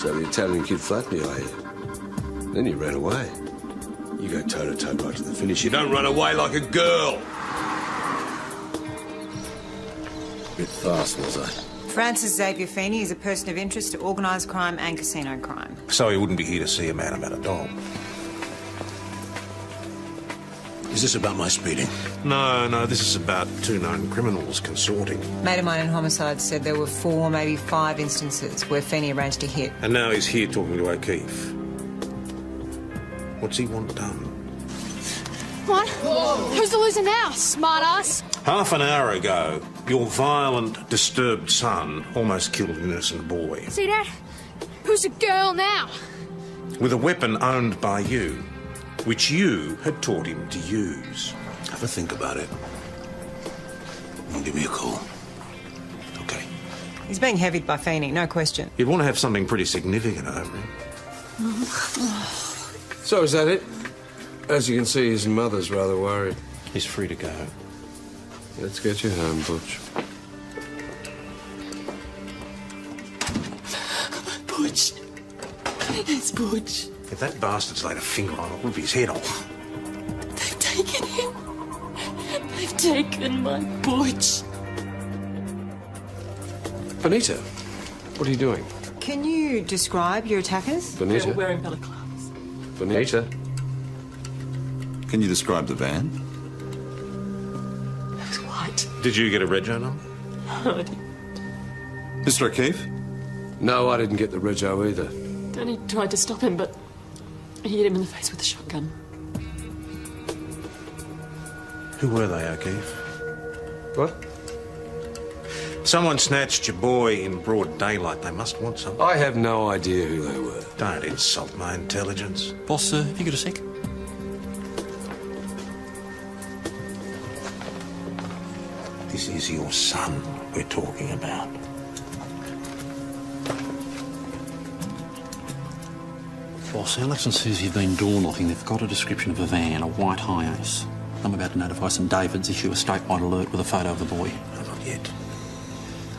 So the Italian kid flattened you, are you? Then you ran away. You go toe-to-toe right to the finish. You don't run away like a girl. Bit fast, was I? Francis Xavier Feeney is a person of interest to organised crime and casino crime. So he wouldn't be here to see a man about a dog? Is this about my speeding? No, this is about two known criminals consorting. Mate of mine in homicide said there were 4, maybe 5 instances where Feeney arranged a hit. And now he's here talking to O'Keefe. What's he want done? What? Who's the loser now, smartass? Half an hour ago, your violent, disturbed son almost killed an innocent boy. See that? Who's the girl now? With a weapon owned by you, which you had taught him to use. Have a think about it. And give me a call. Okay. He's being heavied by Feeney, no question. You'd want to have something pretty significant over him. So is that it? As you can see, his mother's rather worried. He's free to go. Let's get you home, Butch. Butch. It's Butch. If that bastard's laid a finger on it, I'll rip his head off. They've taken him. They've taken my Butch. Benita, what are you doing? Can you describe your attackers? Benita? They're wearing balaclavas. Benita? Can you describe the van? It was white. Did you get a rego number? No, I didn't. Mr. O'Keefe? No, I didn't get the rego either. Danny tried to stop him, but he hit him in the face with a shotgun. Who were they, O'Keefe? What? Someone snatched your boy in broad daylight. They must want something. I have no idea who they were. Don't insult my intelligence. Boss, have you got a sec? This is your son we're talking about. Boss, Alex and Susie have been door knocking. They've got a description of a van, a white Hiace. I'm about to notify St David's, issue a statewide alert with a photo of the boy. No, not yet.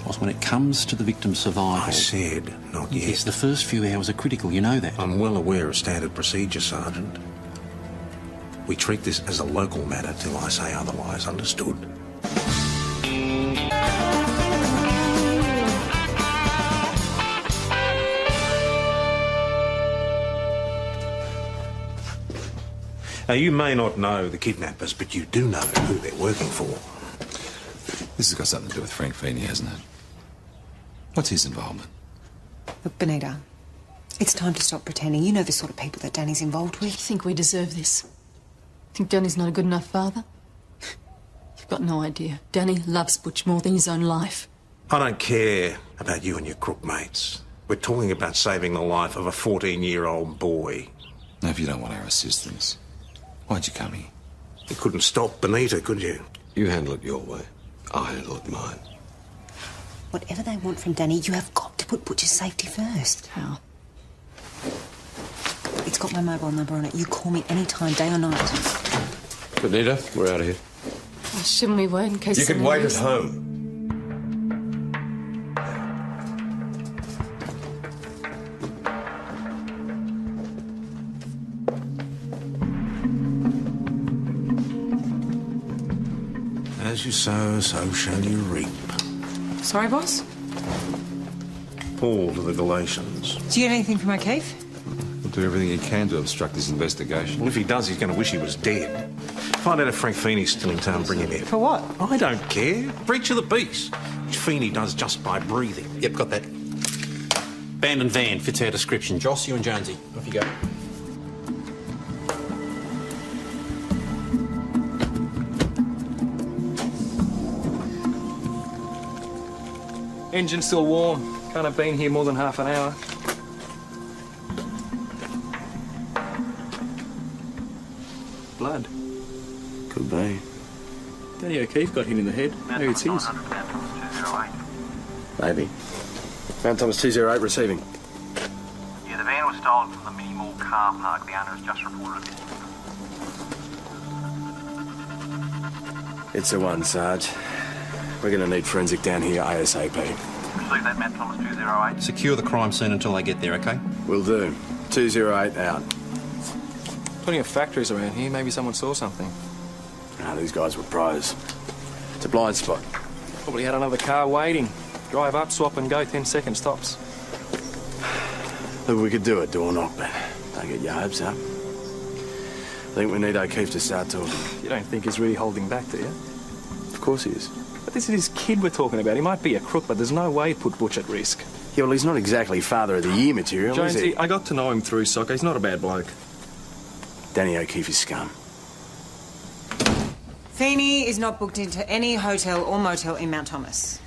Boss, when it comes to the victim's survival... I said not yet. Yes, the first few hours are critical, you know that. I'm well aware of standard procedure, Sergeant. We treat this as a local matter till I say otherwise, understood? Now, you may not know the kidnappers, but you do know who they're working for. This has got something to do with Frank Feeney, hasn't it? What's his involvement? Look, Benita, it's time to stop pretending. You know the sort of people that Danny's involved You with. think we deserve this? Think Danny's not a good enough father? You've got no idea. Danny loves Butch more than his own life. I don't care about you and your crook mates. We're talking about saving the life of a 14-year-old boy. Now, if you don't want our assistance, why'd you come here? You couldn't stop Benita, could you? You handle it your way. I'll handle it mine. Whatever they want from Danny, you have got to put Butch's safety first. How? It's got my mobile number on it. You call me any time, day or night. Benita, we're out of here. Well, shouldn't we wait in case You can someone wait at leaves? home. As you sow, so shall you reap. Sorry, boss? Paul to the Galatians. Do you get anything from O'Keefe? We'll do everything he can to obstruct this investigation. Well, if he does, he's going to wish he was dead. Find out if Frank Feeney's still in town, bring him in. For what? I don't care. Breach of the peace. Which Feeney does just by breathing. Yep, got that. Abandoned van, fits our description. Joss, you and Jonesy, off you go. Engine's still warm. Can't have been here more than half an hour. Blood. Could be. Danny O'Keefe got hit in the head. Maybe it's his. Maybe. Mount Thomas 208 receiving. Yeah, the van was stolen from the Mini Mall car park. The owner has just reported it. It's the one, Sarge. We're going to need forensic down here ASAP. Receive that, Matt Thomas 208. Secure the crime scene until they get there, OK? Will do. 208 out. Plenty of factories around here. Maybe someone saw something. Ah, these guys were pros. It's a blind spot. Probably had another car waiting. Drive up, swap and go, 10 seconds tops. Look, we could do a door knock, but don't get your hopes up. I think we need O'Keefe to start talking. You don't think he's really holding back, do you? Of course he is. But this is his kid we're talking about. He might be a crook, but there's no way he'd put Butch at risk. Yeah, well, he's not exactly Father of the Year material, is he? Jonesy, I got to know him through soccer. He's not a bad bloke. Danny O'Keefe is scum. Feeney is not booked into any hotel or motel in Mount Thomas.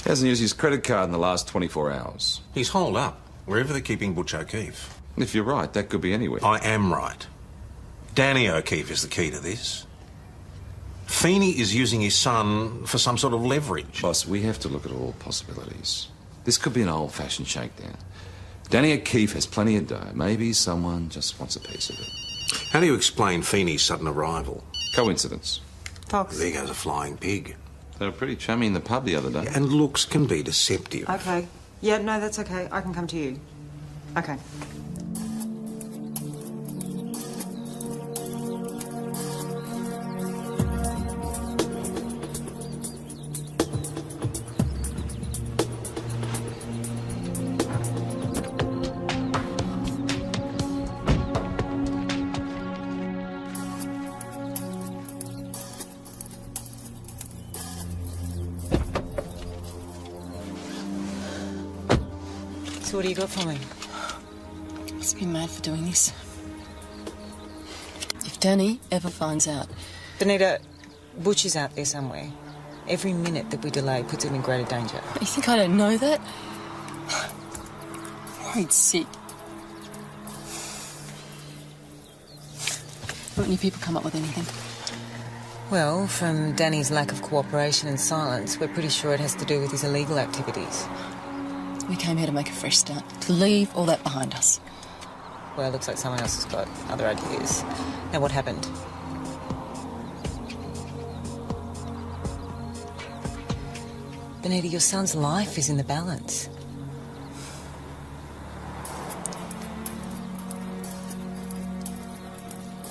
He hasn't used his credit card in the last 24 hours. He's holed up, wherever they're keeping Butch O'Keefe. If you're right, that could be anywhere. I am right. Danny O'Keefe is the key to this. Feeney is using his son for some sort of leverage. Boss, we have to look at all possibilities. This could be an old-fashioned shakedown. Danny O'Keefe has plenty of dough. Maybe someone just wants a piece of it. How do you explain Feeney's sudden arrival? Coincidence. Fox. There goes a flying pig. They were pretty chummy in the pub the other day. And looks can be deceptive. Okay. Yeah, no, that's okay. I can come to you. Okay. So what do you got for me? Must be mad for doing this. If Danny ever finds out... Benita, Butch is out there somewhere. Every minute that we delay puts him in greater danger. You think I don't know that? Worried sick. Won't you people come up with anything? Well, from Danny's lack of cooperation and silence, we're pretty sure it has to do with his illegal activities. We came here to make a fresh start, to leave all that behind us. Well, it looks like someone else has got other ideas. Now, what happened? Benita, your son's life is in the balance.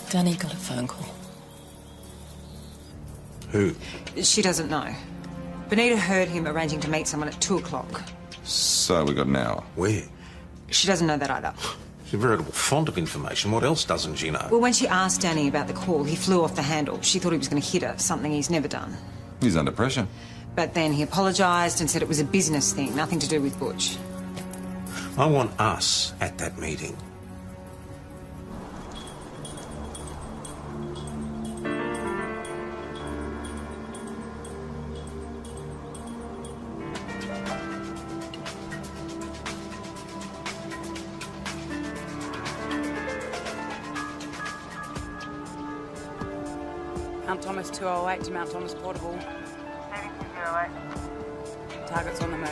Danny got a phone call. Who? She doesn't know. Benita heard him arranging to meet someone at 2 o'clock. So we got an hour. Where? She doesn't know that either. She's a veritable font of information. What else doesn't she know? Well, when she asked Danny about the call, he flew off the handle. She thought he was going to hit her, something he's never done. He's under pressure. But then he apologised and said it was a business thing, nothing to do with Butch. I want us at that meeting. Mount Thomas 208 to Mount Thomas Portable. Heading 208. Target's on the move.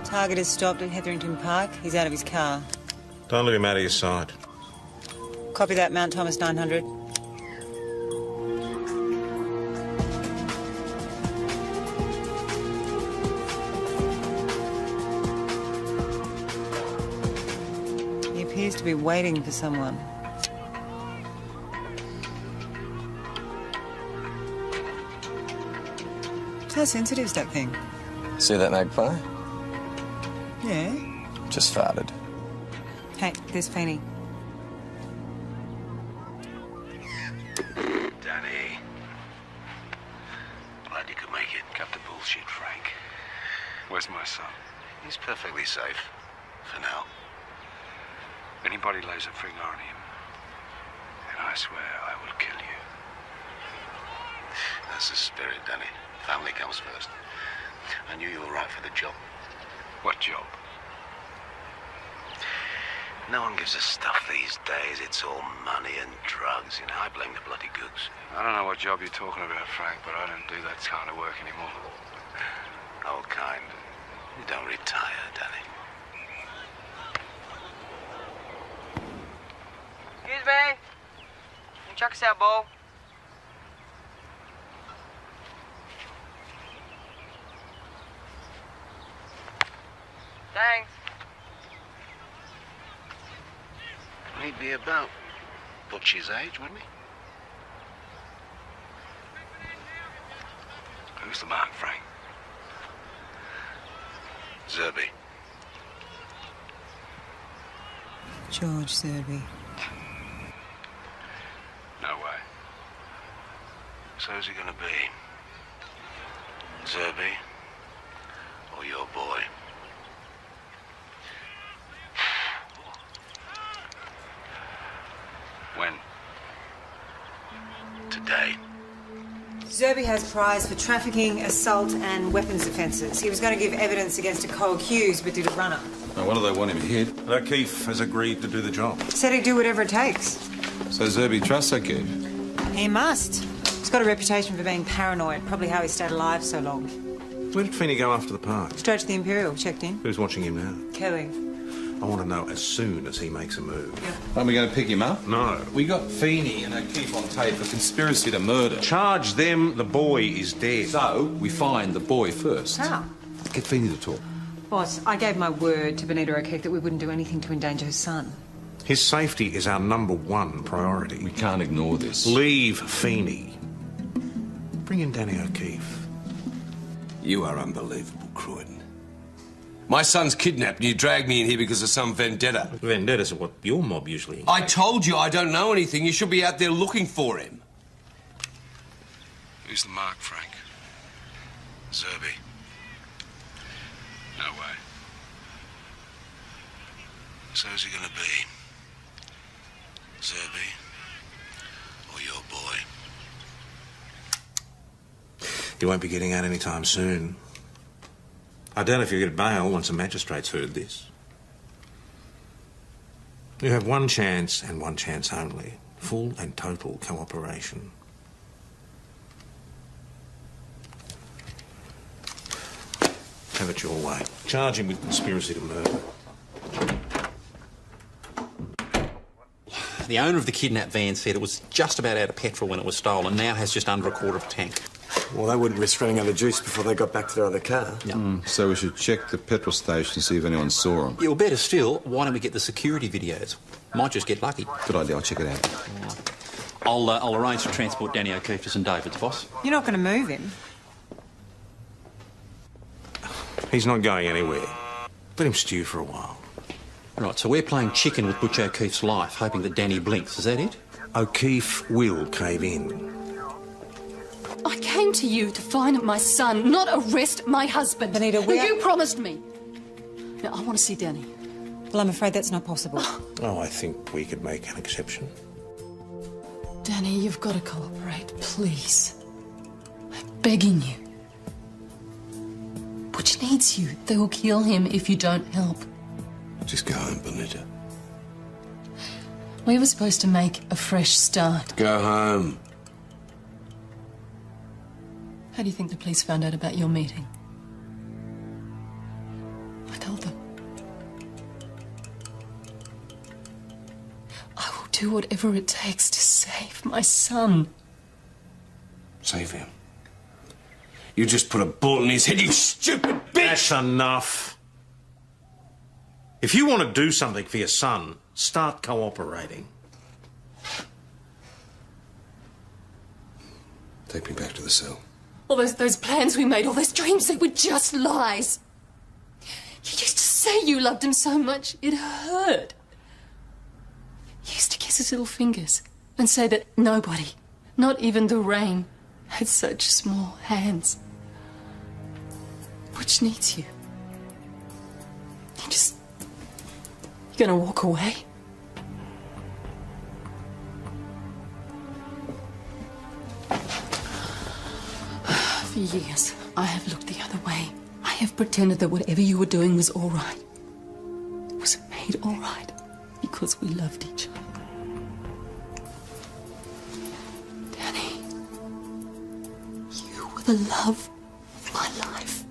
Target is stopped at Hetherington Park. He's out of his car. Don't let him out of your sight. Copy that, Mount Thomas 900. He appears to be waiting for someone. How sensitive is that thing? See that magpie? Yeah. Just farted. Hey, there's Feeney. Danny. Glad you could make it. Cut the bullshit, Frank. Where's my son? He's perfectly safe. For now. Anybody lays a finger on him, swear I will kill you. That's the spirit, Danny. Family comes first. I knew you were right for the job. What job? No one gives a stuff these days. It's all money and drugs. You know, I blame the bloody gooks. I don't know what job you're talking about, Frank, but I don't do that kind of work anymore. Old kind. You don't retire, Danny. Excuse me. Can you chuck us our ball? Thanks. He'd be about Butch's age, wouldn't he? Who's the mark, Frank? Zerby. George Zerby. No way. So who's he gonna be? Zerby? Or your boy? When? Today. Zerby has prize for trafficking, assault and weapons offences. He was going to give evidence against a co-accused but did a runner. Now, what do they want him hid? O'Keefe has agreed to do the job. Said he'd do whatever it takes. So Zerby trusts O'Keefe? He must. He's got a reputation for being paranoid, probably how he stayed alive so long. Where did Feeney go after the park? Straight to the Imperial, checked in. Who's watching him now? Kelly. I want to know as soon as he makes a move. Aren't we going to pick him up? No. We got Feeney and O'Keefe on tape for conspiracy to murder. Charge them, the boy is dead. So, we find the boy first. How? Get Feeney to talk. Boss, I gave my word to Benita O'Keefe that we wouldn't do anything to endanger her son. His safety is our #1 priority. We can't ignore this. Leave Feeney. Bring in Danny O'Keefe. You are unbelievable, Croydon. My son's kidnapped and you dragged me in here because of some vendetta. Vendettas are what your mob usually... I told you I don't know anything. You should be out there looking for him. Who's the mark, Frank? Zerby. No way. So who's he gonna be? Zerby? Or your boy? He won't be getting out anytime soon. I doubt if you get bail once the magistrate's heard this. You have one chance and one chance only. Full and total cooperation. Have it your way. Charge him with conspiracy to murder. The owner of the kidnapped van said it was just about out of petrol when it was stolen, now has just under a quarter of a tank. Well, they wouldn't risk running out of juice before they got back to their other car. So we should check the petrol station and see if anyone saw him. Yeah, well, better still, why don't we get the security videos? Might just get lucky. Good idea, I'll check it out. I'll arrange to transport Danny O'Keefe to St David's, boss. You're not going to move him. He's not going anywhere. Let him stew for a while. Right, so we're playing chicken with Butch O'Keefe's life, hoping that Danny blinks. Is that it? O'Keefe will cave in. I came to you to find my son, not arrest my husband. Benita, who you promised me. Now, I want to see Danny. Well, I'm afraid that's not possible. Oh, I think we could make an exception. Danny, you've got to cooperate, please. I'm begging you. Butch needs you. They will kill him if you don't help. Just go home, Benita. We were supposed to make a fresh start. Go home. How do you think the police found out about your meeting? I told them. I will do whatever it takes to save my son. Save him. You just put a bullet in his head, you stupid bitch! That's enough. If you want to do something for your son, start cooperating. Take me back to the cell. All those plans we made, all those dreams, they were just lies. You used to say you loved him so much, it hurt. You used to kiss his little fingers and say that nobody, not even the rain, had such small hands. Butch needs you. You're gonna walk away? For years, I have looked the other way. I have pretended that whatever you were doing was all right. It was made all right because we loved each other. Danny, you were the love of my life.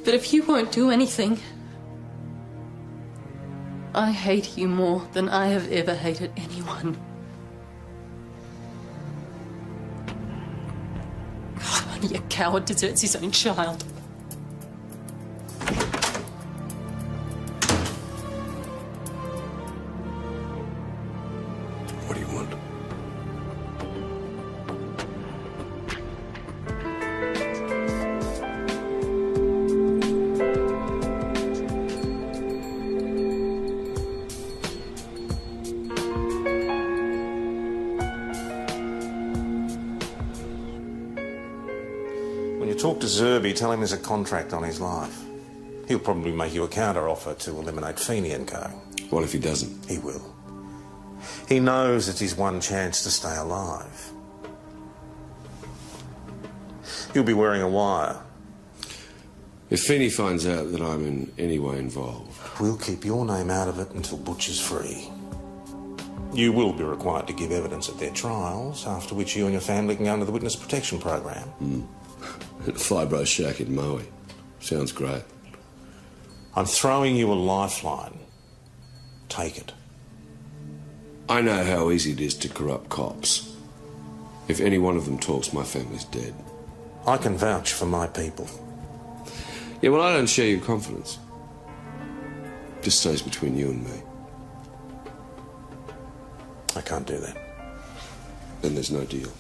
But if you won't do anything, I hate you more than I have ever hated anyone. Only a coward deserts his own child. What do you want? When you talk to Zerby, tell him there's a contract on his life. He'll probably make you a counter-offer to eliminate Feeney and Co. What if he doesn't? He will. He knows it's his one chance to stay alive. He'll be wearing a wire. If Feeney finds out that I'm in any way involved... We'll keep your name out of it until Butcher's free. You will be required to give evidence at their trials, after which you and your family can go into the witness protection program. At a fibro shack in Maui. Sounds great. I'm throwing you a lifeline. Take it. I know how easy it is to corrupt cops. If any one of them talks, my family's dead. I can vouch for my people. Yeah, well, I don't share your confidence. Just stays between you and me. I can't do that. Then there's no deal.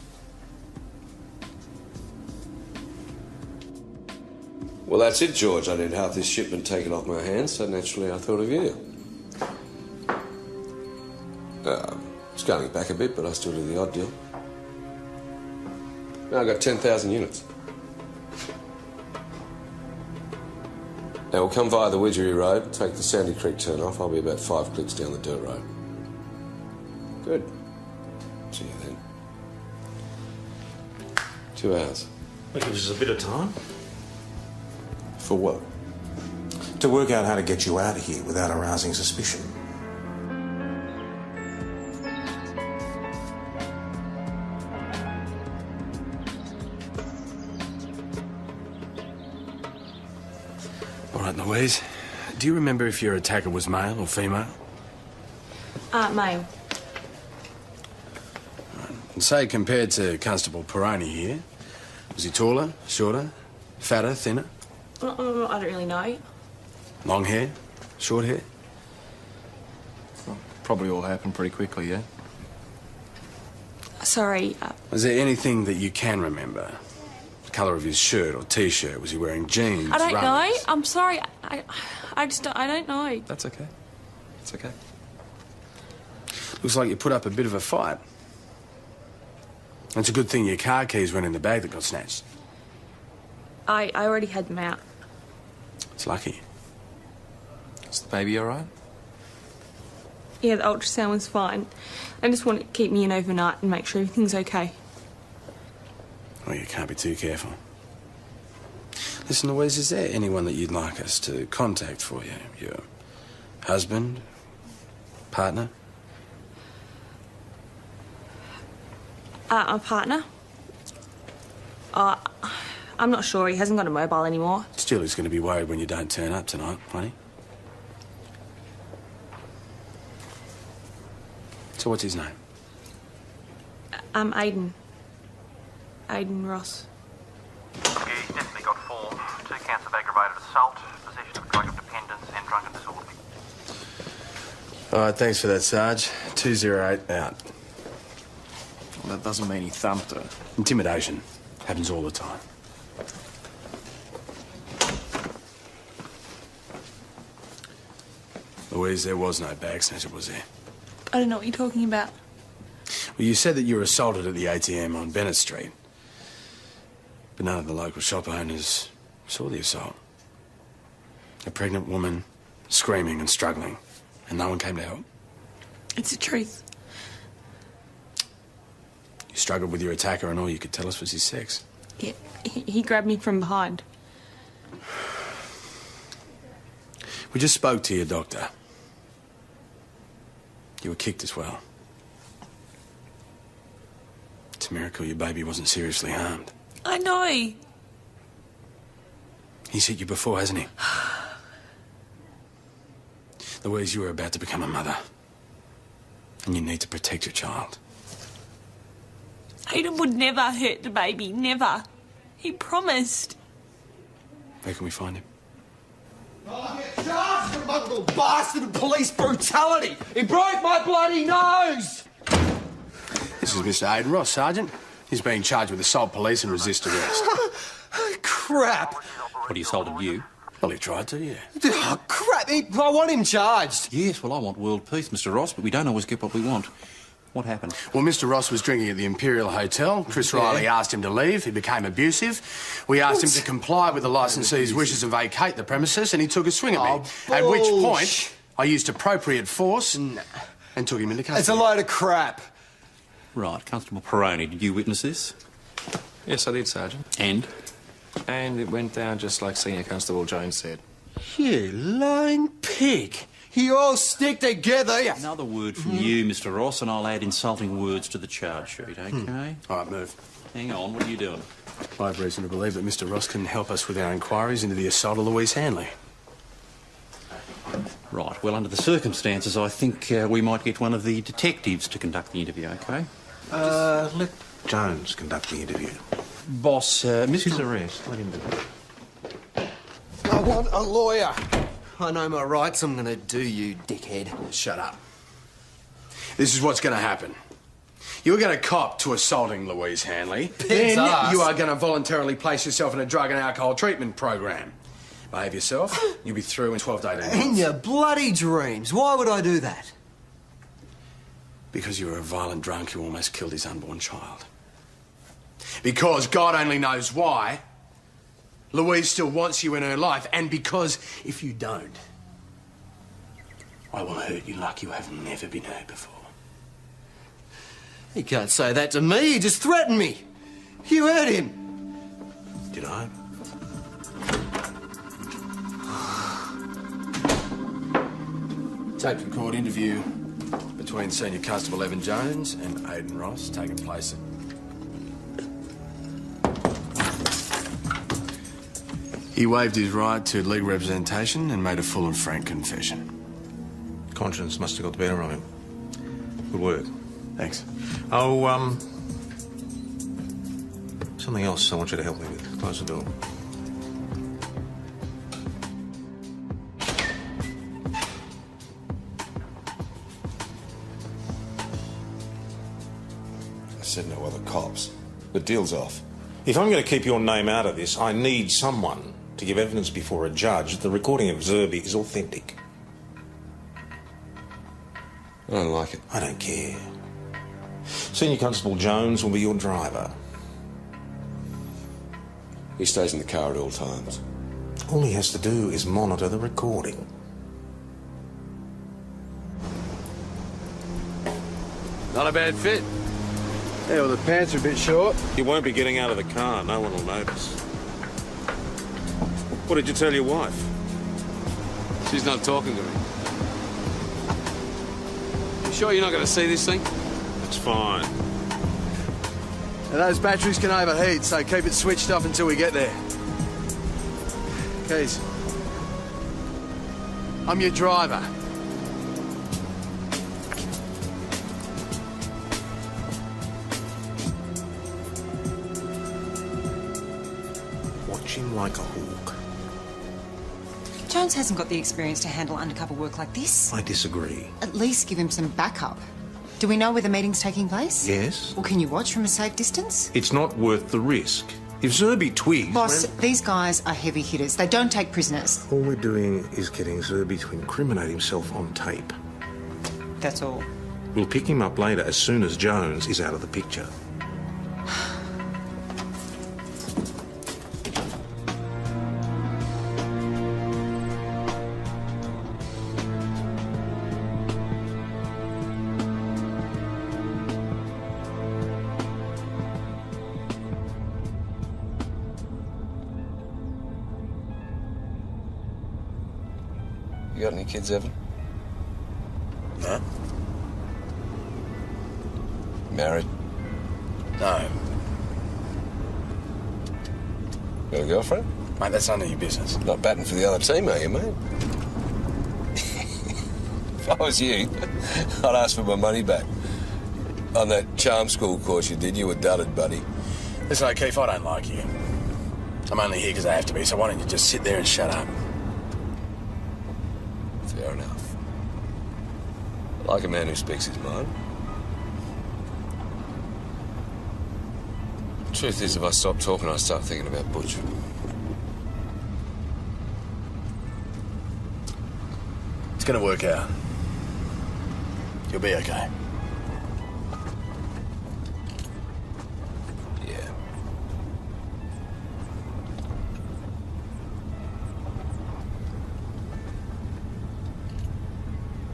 Well, that's it, George. I need half this shipment taken off my hands, so naturally I thought of you. Scaling back a bit, but I still do the odd deal. Now I've got 10,000 units. Now we'll come via the Widgery Road, take the Sandy Creek turn off. I'll be about 5 clicks down the dirt road. Good. See you then. 2 hours. That gives us a bit of time. For what? To work out how to get you out of here without arousing suspicion. All right, Louise. Do you remember if your attacker was male or female? Male. And say, compared to Constable Peroni here, was he taller, shorter, fatter, thinner? I don't really know. Long hair? Short hair? Well, probably all happened pretty quickly, yeah? Sorry. Was there anything that you can remember? The colour of his shirt or T-shirt? Was he wearing jeans? I don't know. runners? I'm sorry. I just don't, I don't know. That's okay. It's okay. Looks like you put up a bit of a fight. It's a good thing your car keys went in the bag that got snatched. I already had them out. It's lucky. Is the baby all right? Yeah, the ultrasound was fine. I just want to keep me in overnight and make sure everything's okay. Well, you can't be too careful. Listen, Louise, is there anyone that you'd like us to contact for you? Your husband? Partner? My partner? I'm not sure. He hasn't got a mobile anymore. Still, he's going to be worried when you don't turn up tonight, won't he? So what's his name? Aiden. Aiden Ross. Yeah, he's definitely got 4. 2 counts of aggravated assault, possession of drug of dependence and drunken disorderly. All right, thanks for that, Sarge. 208 out. Well, that doesn't mean he thumped her. Intimidation. Happens all the time. Louise, there was no bag snatcher, was there? I don't know what you're talking about. Well, you said that you were assaulted at the ATM on Bennett Street. But none of the local shop owners saw the assault. A pregnant woman screaming and struggling, and no one came to help. It's the truth. You struggled with your attacker, and all you could tell us was his sex. Yeah, he grabbed me from behind. We just spoke to your doctor. You were kicked as well. It's a miracle your baby wasn't seriously harmed. I know. He's hit you before, hasn't he? Louise, you are about to become a mother. And you need to protect your child. Aidan would never hurt the baby, never. He promised. Where can we find him? I get charged for my little bastard of police brutality! He broke my bloody nose! This is Mr. Aidan Ross, Sergeant. He's being charged with assault police and resist arrest. Crap! What, he assaulted you? Well, he tried to, yeah. Oh, crap! I want him charged! Yes, well, I want world peace, Mr. Ross, but we don't always get what we want. What happened? Well, Mr. Ross was drinking at the Imperial Hotel. Chris Riley asked him to leave. He became abusive. We asked him to comply with the licensee's wishes and vacate the premises, and he took a swing at me. At which point, I used appropriate force and took him into custody. It's a load of crap. Right, Constable Peroni, did you witness this? Yes, I did, Sergeant. And? And it went down just like Senior Constable Jones said. You lying pig. You all stick together. Another word from you, Mr. Ross, and I'll add insulting words to the charge sheet, OK? All right, move. Hang on, what are you doing? I have reason to believe that Mr. Ross can help us with our inquiries into the assault of Louise Hanley. Right, well, under the circumstances, I think we might get one of the detectives to conduct the interview, OK? Let Jones conduct the interview. Boss, Mr. His arrest. Let him do it. I want a lawyer. I know my rights. I'm going to do you, dickhead. Shut up. This is what's going to happen. You're going to cop to assaulting Louise Hanley. Then you are going to voluntarily place yourself in a drug and alcohol treatment program. Behave yourself, you'll be through in 12 to 18 months. In your bloody dreams. Why would I do that? Because you were a violent drunk who almost killed his unborn child. Because God only knows why Louise still wants you in her life, and because if you don't, I will hurt you like you have never been hurt before. You can't say that to me. He just threatened me. You heard him. Did I? Tape record interview between Senior Constable Evan Jones and Aidan Ross taking place at... He waived his right to legal representation and made a full and frank confession. Conscience must have got the better of him. Good work. Thanks. Oh, something else I want you to help me with. Close the door. I said no other cops. The deal's off. If I'm going to keep your name out of this, I need someone to give evidence before a judge that the recording of Zerby is authentic. I don't like it. I don't care. Senior Constable Jones will be your driver. He stays in the car at all times. All he has to do is monitor the recording. Not a bad fit. Yeah, well, the pants are a bit short. You won't be getting out of the car. No one will notice. What did you tell your wife? She's not talking to me. You sure you're not going to see this thing? It's fine. Now, those batteries can overheat, so keep it switched off until we get there. Keys. I'm your driver. Watch him like a hawk. Jones hasn't got the experience to handle undercover work like this. I disagree. At least give him some backup. Do we know where the meeting's taking place? Yes. Or can you watch from a safe distance? It's not worth the risk. If Zerby twigs... Boss, these guys are heavy hitters. They don't take prisoners. All we're doing is getting Zerby to incriminate himself on tape. That's all. We'll pick him up later as soon as Jones is out of the picture. You got any kids, Evan? No. Married? No. Got a girlfriend? Mate, that's none of your business. Not batting for the other team, are you, mate? If I was you, I'd ask for my money back. On that charm school course you did, you were dudded, buddy. Listen, O'Keefe, I don't like you. I'm only here because I have to be, so why don't you just sit there and shut up? Fair enough. I like a man who speaks his mind. Truth is, if I stop talking, I start thinking about Butch. It's gonna work out. You'll be okay. Yeah.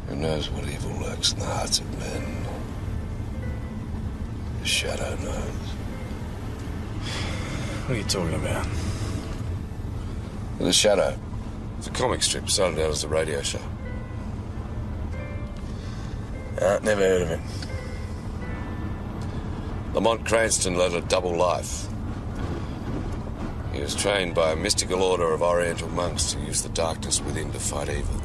Who knows what evil lurks in the hearts of men? The shadow knows. What are you talking about? The Shadow. It's a comic strip started out as a radio show. Never heard of it. Lamont Cranston led a double life. He was trained by a mystical order of Oriental monks to use the darkness within to fight evil.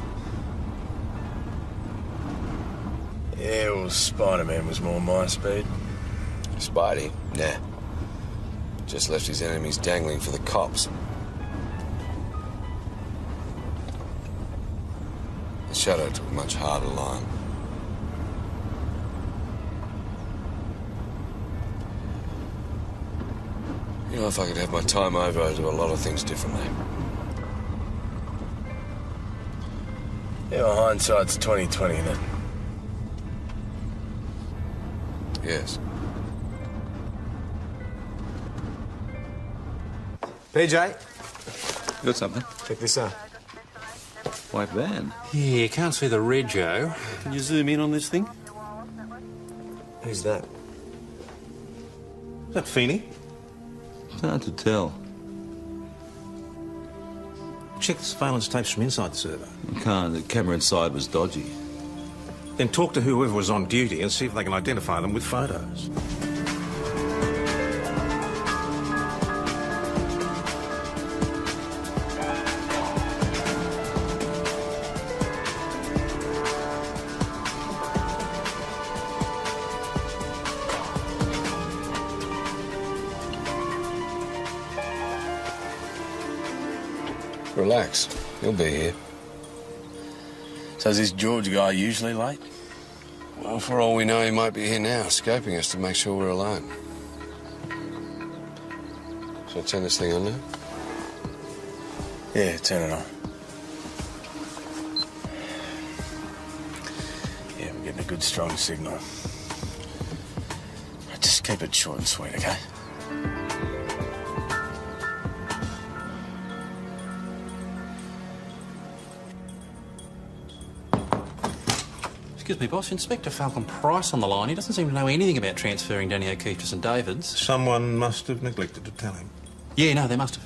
Yeah, well, Spider-Man was more my speed. Spidey? Nah. Just left his enemies dangling for the cops. The Shadow took a much harder line. You know, if I could have my time over, I'd do a lot of things differently. Yeah, well, hindsight's 20/20, then. Yes. PJ? Got something? Check this out. White van. Yeah, can't see the rego. Can you zoom in on this thing? Who's that? Is that Feeney? It's hard to tell. Check the surveillance tapes from inside the server. You can't. The camera inside was dodgy. Then talk to whoever was on duty and see if they can identify them with photos. Relax. You'll be here. So is this George guy usually late? Well, for all we know, he might be here now, scoping us to make sure we're alone. Shall I turn this thing on now? Yeah, turn it on. Yeah, we're getting a good, strong signal. Just keep it short and sweet, okay? Excuse me, boss. Inspector Falcon Price on the line. He doesn't seem to know anything about transferring Danny O'Keefe to St David's. Someone must have neglected to tell him. Yeah, no, they must have.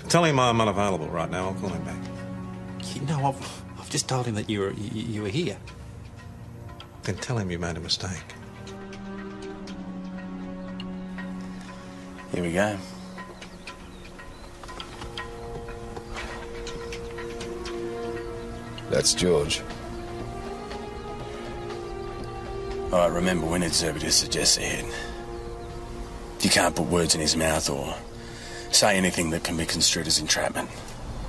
Tell him I'm unavailable right now. I'll call him back. No, I've just told him that you were here. Then tell him you made a mistake. Here we go. That's George. All right, remember, when it's Zerby just suggests ahead. You can't put words in his mouth or say anything that can be construed as entrapment,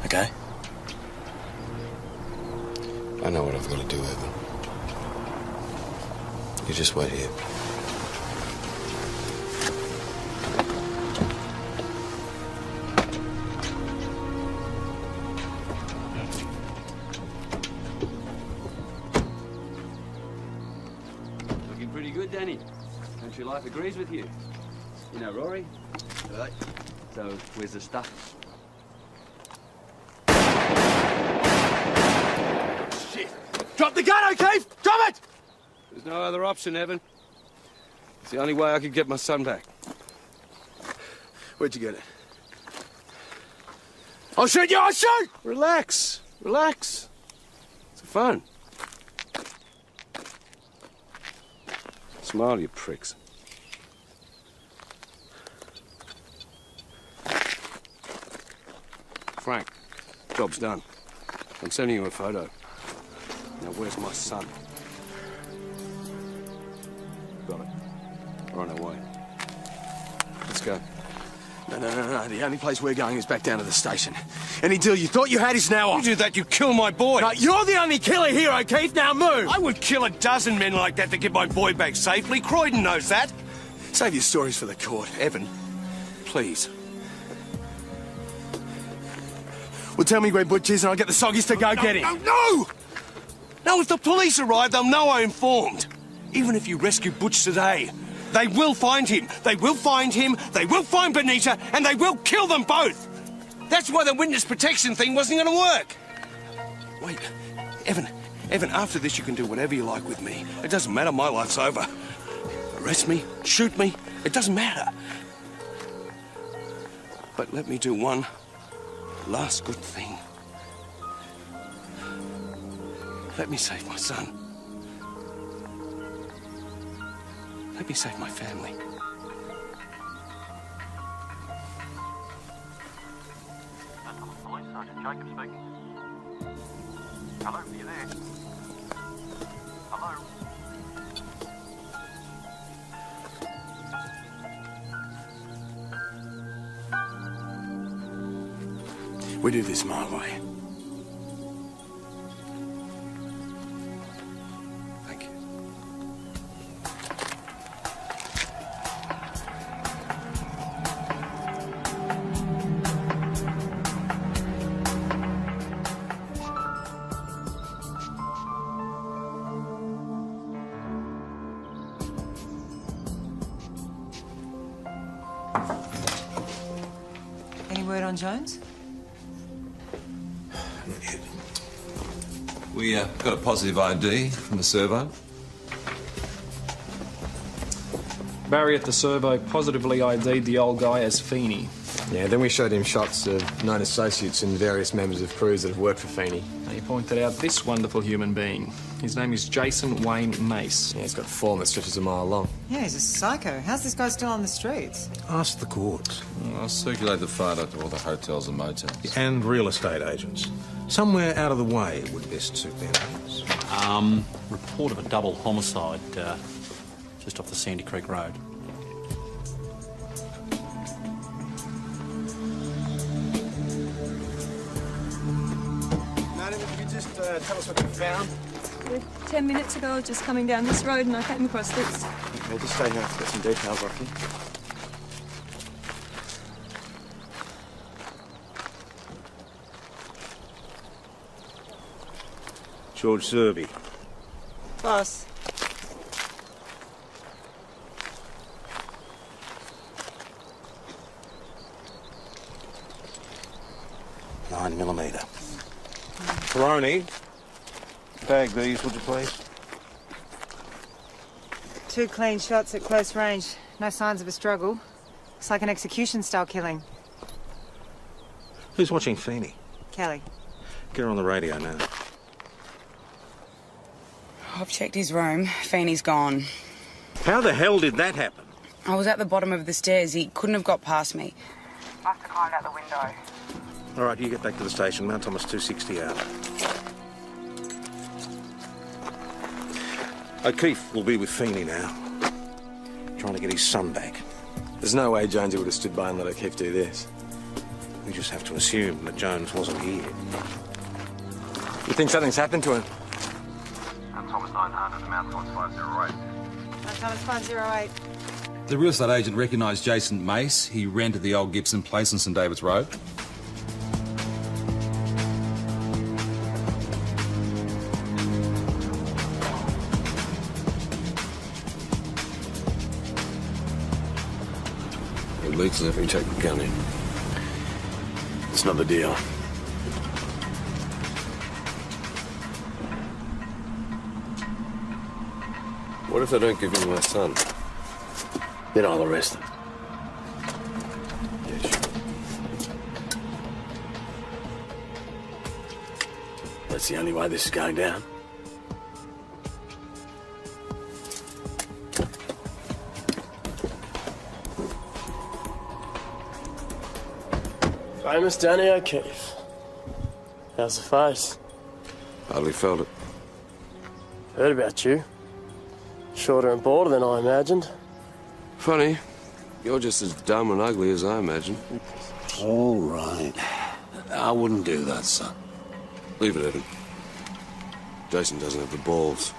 okay? I know what I've got to do, Evan. You just wait here. Looking pretty good, Danny. Country life agrees with you. You know, Rory? Right. So, where's the stuff? Shit! Drop the gun, O'Keefe! Drop it! There's no other option, Evan. It's the only way I could get my son back. Where'd you get it? I'll shoot you! I'll shoot! Relax. Relax. It's fun. Smile, you pricks. Frank, job's done. I'm sending you a photo. Now, where's my son? Got it. We're on our way. Let's go. No. The only place we're going is back down to the station. Any deal you thought you had is now off. You do that, you kill my boy. No, you're the only killer here, O'Keefe. Now move. I would kill a dozen men like that to get my boy back safely. Croydon knows that. Save your stories for the court. Evan, please. Well, tell me where Butch is and I'll get the soggies to go get him. No, if the police arrive, they'll know I'm informed. Even if you rescue Butch today, they will find him. They will find him, they will find Benita, and they will kill them both. That's why the witness protection thing wasn't going to work. Wait, Evan, after this you can do whatever you like with me. It doesn't matter, my life's over. Arrest me, shoot me, it doesn't matter. But let me do one last good thing. Let me save my son. Let me save my family. Police Sergeant Jacob speaking. Hello, are you there? Hello? We do this my way. Thank you. Any word on Jones? We got a positive ID from the servo. Barry at the servo positively ID'd the old guy as Feeney. Yeah, then we showed him shots of known associates and various members of crews that have worked for Feeney. He pointed out this wonderful human being. His name is Jason Wayne Mace. Yeah, he's got a form that stretches a mile long. Yeah, he's a psycho. How's this guy still on the streets? Ask the court. I'll circulate the photo to all the hotels and motels. And real estate agents. Somewhere out of the way would best suit their needs. Report of a double homicide just off the Sandy Creek Road. Madam, if you could just tell us what you found. 10 minutes ago, I was just coming down this road and I came across this. Okay, just stay here. I've got some details off you. George Zerby. Boss. .9mm. Peroni. Bag these, would you please? 2 clean shots at close range. No signs of a struggle. Looks like an execution-style killing. Who's watching Feeney? Kelly. Get her on the radio now. I've checked his room. Feeney's gone. How the hell did that happen? I was at the bottom of the stairs. He couldn't have got past me. Must have climbed out the window. All right, you get back to the station. Mount Thomas 260 out. O'Keefe will be with Feeney now. Trying to get his son back. There's no way Jonesy would have stood by and let O'Keefe do this. We just have to assume that Jones wasn't here. You think something's happened to him? Thomas 900, Mount Thomas 508. Thomas 508. The real estate agent recognised Jason Mace. He rented the old Gibson place on St David's Road. It leaks as if we take the gun in. It's not the deal. What if I don't give him my son? Then I'll arrest him. Yeah, sure. that's the only way this is going down. Famous Danny O'Keefe. How's the face? Hardly felt it. Heard about you. Shorter and balder than I imagined. Funny, you're just as dumb and ugly as I imagined. All right. I wouldn't do that, son. Leave it, Evan. Jason doesn't have the balls.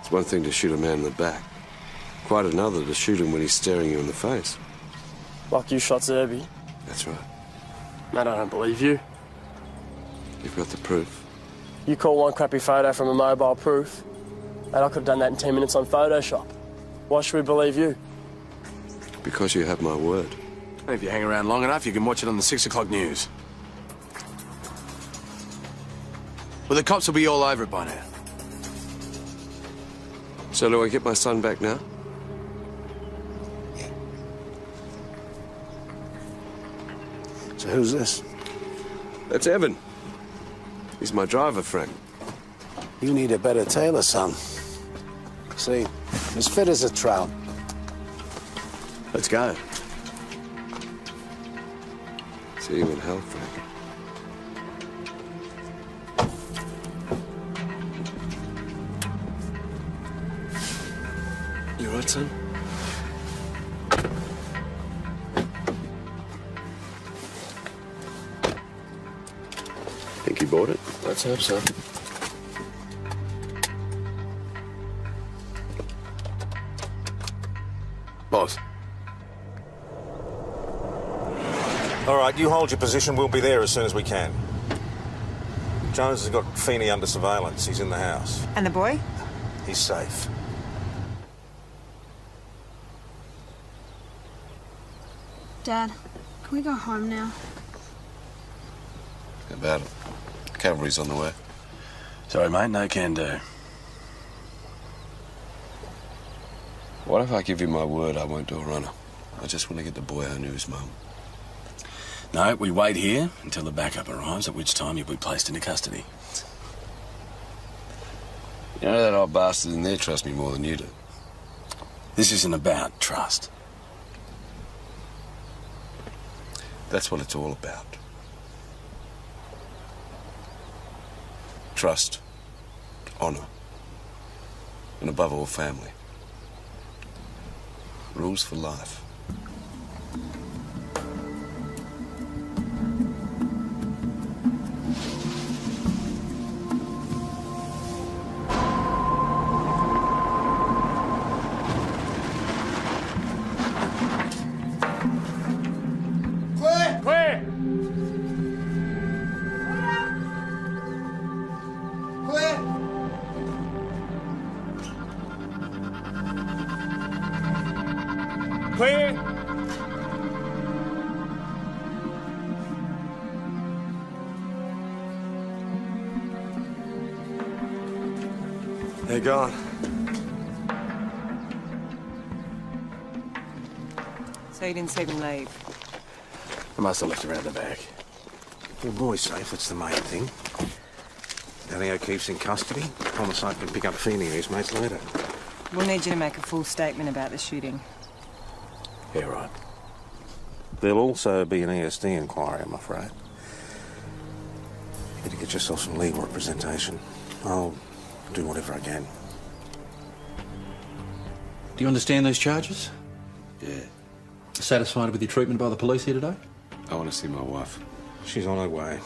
It's one thing to shoot a man in the back. Quite another to shoot him when he's staring you in the face. Like you shot Zerby. That's right. Mate, I don't believe you. You've got the proof. You call one crappy photo from a mobile proof. Mate, I could have done that in 10 minutes on Photoshop. Why should we believe you? Because you have my word. And if you hang around long enough, you can watch it on the 6 o'clock news. Well, the cops will be all over it by now. So do I get my son back now? So who's this? That's Evan. He's my driver friend. You need a better tailor, son. See, as fit as a trout. Let's go. See you in hell, Frank. You all right, son? Think you bought it? Let's hope so. Boss. All right, you hold your position. We'll be there as soon as we can. Jones has got Feeney under surveillance. He's in the house. And the boy? He's safe. Dad, can we go home now? How about it? Cavalry's on the way. Sorry, mate, no can do. What if I give you my word I won't do a runner? I just want to get the boy home to his mum. No, we wait here until the backup arrives, at which time you'll be placed into custody. You know that old bastard in there trusts me more than you do. This isn't about trust. That's what it's all about. Trust, honor, and above all, family. Rules for life. Clear! Clear! Clear! Clear! They're gone. So you didn't see them leave? I must have left around the back. The boy's safe, that's the main thing. Danny O'Keefe's in custody. Homicide can pick up Feeney and his mates later. We'll need you to make a full statement about the shooting. Yeah, right. There'll also be an ESD inquiry, I'm afraid. You need to get yourself some legal representation. I'll do whatever I can. Do you understand those charges? Yeah. Satisfied with your treatment by the police here today? I want to see my wife. She's on her way.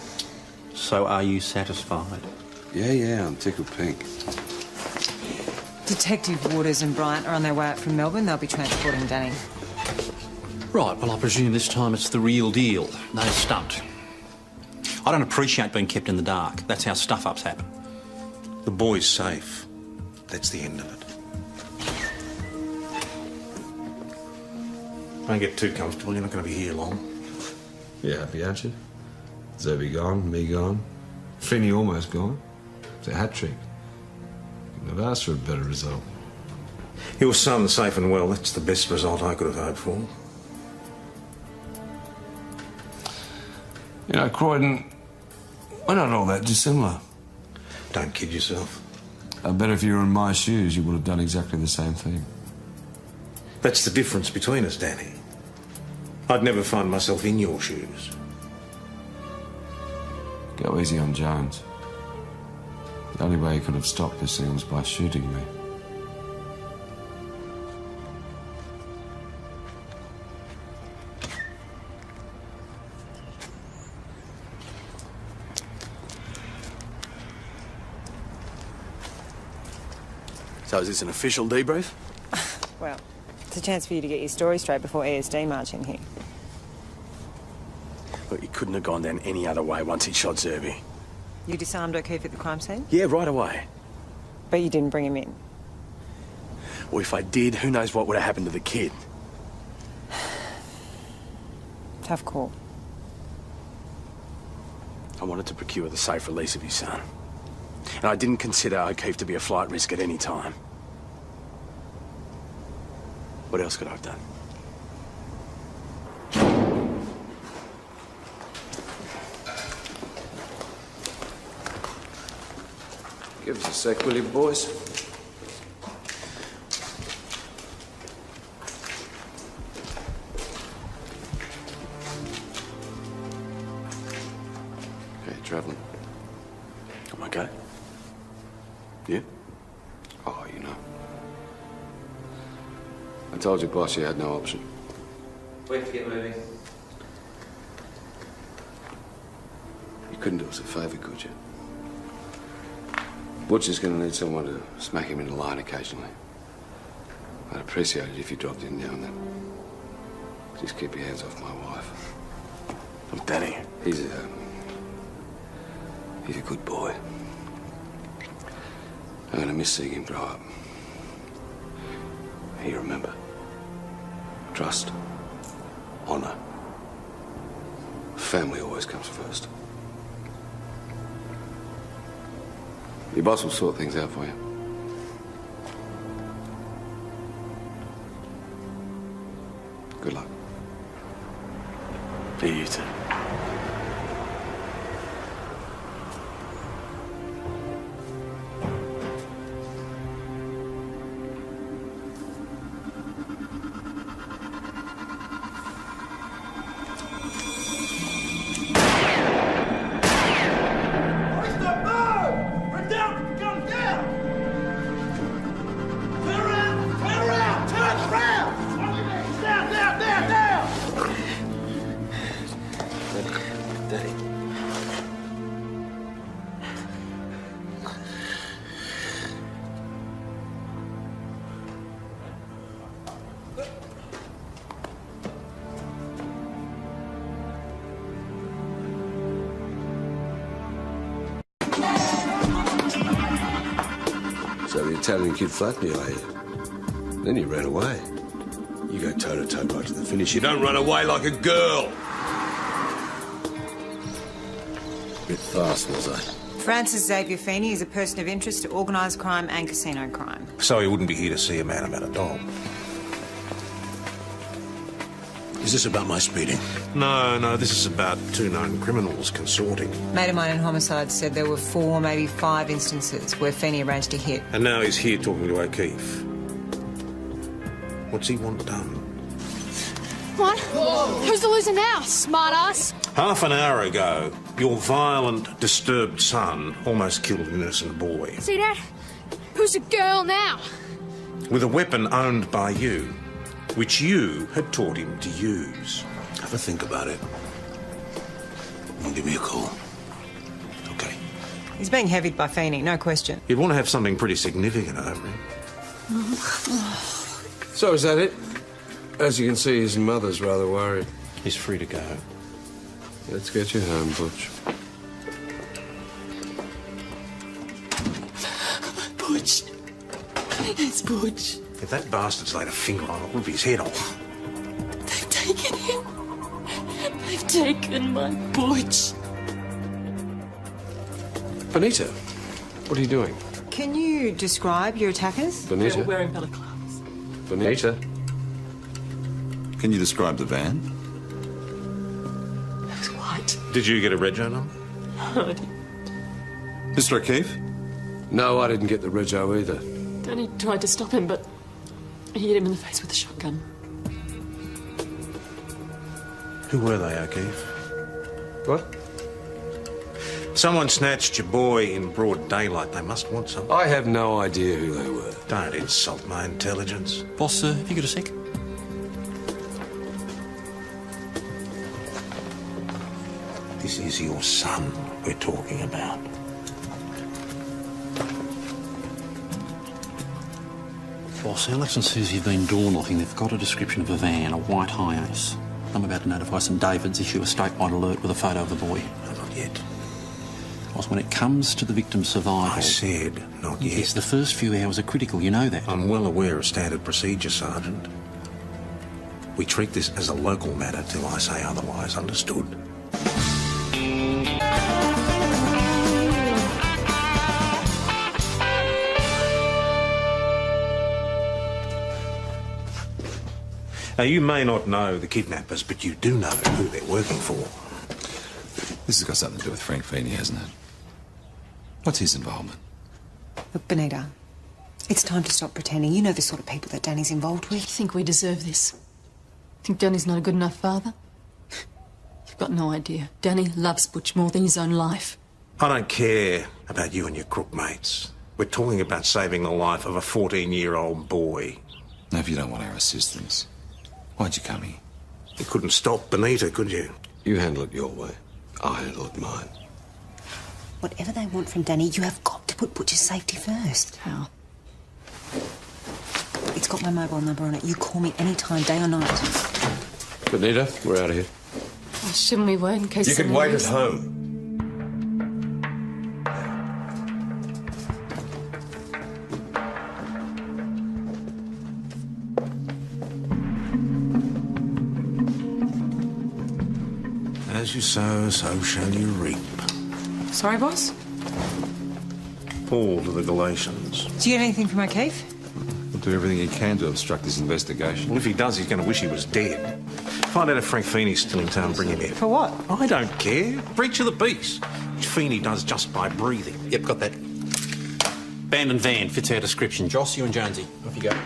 So are you satisfied? Yeah, I'm tickled pink. Detective Waters and Bryant are on their way out from Melbourne. They'll be transporting Danny. Right, well, I presume this time it's the real deal, no stunt. I don't appreciate being kept in the dark. That's how stuff-ups happen. The boy's safe. That's the end of it. Don't get too comfortable. You're not going to be here long. You're happy, aren't you? Zerby gone, me gone, Feeney almost gone. It's a hat-trick. Couldn't have asked for a better result. Your son's safe and well. That's the best result I could have hoped for. You know, Croydon, We're not all that dissimilar. Don't kid yourself. I bet if you were in my shoes, you would have done exactly the same thing. That's the difference between us, Danny. I'd never find myself in your shoes. Go easy on Jones. The only way he could have stopped this thing was by shooting me. So is this an official debrief? Well, it's a chance for you to get your story straight before ESD march in here. Look, he couldn't have gone down any other way once he shot Zerby. You disarmed O'Keefe at the crime scene? Yeah, right away. But you didn't bring him in? Well, if I did, who knows what would have happened to the kid? Tough call. I wanted to procure the safe release of his son. And I didn't consider O'Keefe to be a flight risk at any time. What else could I have done? Give us a sec, will you, boys? Okay, travelling. I'm okay. You? Oh, you know. I told you, boss, you had no option. We have to get moving. You couldn't do us a favour, could you? Butcher's going to need someone to smack him in the line occasionally. I'd appreciate it if you dropped in now and then. Just keep your hands off my wife. Look, Danny. He's a good boy. I'm going to miss seeing him grow up. You remember, trust, honour, family always comes first. Your boss will sort things out for you. Good luck. Yeah, you too. So the Italian kid flattened you, are you? Then you ran away. You go toe-to-toe right to the finish. You don't run away like a girl. Bit fast, was I? Francis Xavier Feeney is a person of interest to organised crime and casino crime. So he wouldn't be here to see a man about a dog. Is this about my speeding? No, this is about two known criminals consorting. Mate of mine in homicide said there were 4, maybe 5 instances where Feeney arranged a hit. And now he's here talking to O'Keefe. What's he want done? What? Who's the loser now, smartass? Half an hour ago, your violent, disturbed son almost killed an innocent boy. See that? Who's the girl now? With a weapon owned by you, which you had taught him to use. Have a think about it. And give me a call. Okay. He's being heavied by Feeney, no question. You'd want to have something pretty significant over him. So is that it? As you can see, his mother's rather worried. He's free to go. Let's get you home, Butch. Butch. It's Butch. If that bastard's laid a finger on it, I'll rip his head off. They've taken him. They've taken my Butch. Benita, what are you doing? Can you describe your attackers? Benita? They're wearing balaclavas. Benita? Can you describe the van? It was white. Did you get a rego number? No, I didn't. Mr. O'Keefe? No, I didn't get the rego either. Danny tried to stop him, but he hit him in the face with a shotgun. Who were they, O'Keefe? What? Someone snatched your boy in broad daylight. They must want something. I have no idea who they were. Don't insult my intelligence. Boss, have you got a sec? This is your son we're talking about. Boss, Alex and Susie have been door knocking. They've got a description of a van, a white Hiace. I'm about to notify St David's, issue a statewide alert with a photo of the boy. No, not yet. Boss, when it comes to the victim's survival... I said not yet. Yes, the first few hours are critical, you know that. I'm well aware of standard procedure, Sergeant. We treat this as a local matter till I say otherwise, understood? Now, you may not know the kidnappers, but you do know who they're working for. This has got something to do with Frank Feeney, hasn't it? What's his involvement? Look, Benita, it's time to stop pretending. You know the sort of people that Danny's involved with. You think we deserve this? Think Danny's not a good enough father? You've got no idea. Danny loves Butch more than his own life. I don't care about you and your crook mates. We're talking about saving the life of a 14-year-old boy. Now, if you don't want our assistance, why'd you come here? You couldn't stop Benita, could you? You handle it your way. I'll handle it mine. Whatever they want from Danny, you have got to put Butch's safety first. How? It's got my mobile number on it. You call me any time, day or night. Benita, we're out of here. Oh, shouldn't we wait in case You can someone wait leaves? at home. As you sow, so shall you reap. Sorry, boss? Paul to the Galatians. Do you get anything from O'Keefe? We'll do everything he can to obstruct this investigation. Well, if he does, he's going to wish he was dead. Find out if Frank Feeney's still in town, bring him in. For what? I don't care. Breach of the peace. Which Feeney does just by breathing. Yep, got that. Abandoned van, fits our description. Joss, you and Jonesy, off you go.